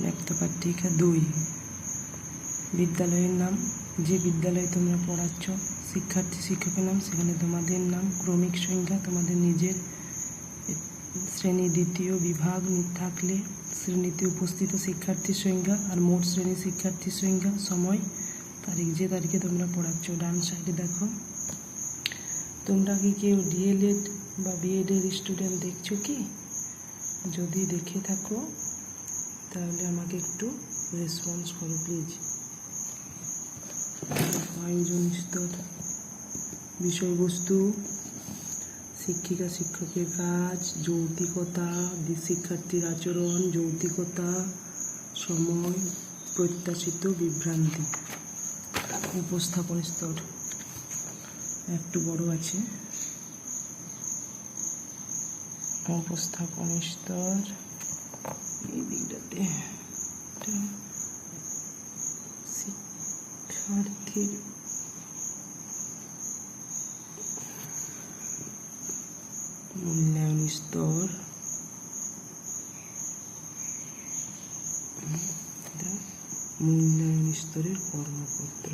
ন্যাপ্তপাট্টিকা 2। বিদ্যালয়ের নাম, যে বিদ্যালয়ে তোমরা পড়াচ্ছ, শিক্ষার্থী শিক্ষকের নাম, সেখানে তোমাদের নাম, ক্রমিক সংখ্যা, তোমাদের নিজের শ্রেণী দ্বিতীয় বিভাগ থাকলে শ্রেণীতে উপস্থিত শিক্ষার্থীর সংখ্যা আর মোট শ্রেণী শিক্ষার্থীর সংখ্যা, সময়, তারিখ, যে তারিখে তোমরা পড়াচ্ছ। ডান সাইডে দেখো, তোমরা কি কেউ ডিএলএড বা বিএডের স্টুডেন্ট দেখছো কি? যদি দেখে থাকো তাহলে আমাকে একটু রেসপন্স করো প্লিজ। আয়োজন স্তর, বিষয়বস্তু, শিক্ষিকা শিক্ষকের কাজ, যৌক্তিকতা, শিক্ষার্থীর আচরণ, যৌক্তিকতা, সময়, প্রত্যাশিত বিভ্রান্তি। উপস্থাপন স্তর একটু বড় আছে। উপস্থাপন স্তর এই দিকটাতে, শিক্ষার্থীর মূল্যায়ন স্তর, মূল্যায়ন স্তরের কর্মপত্র।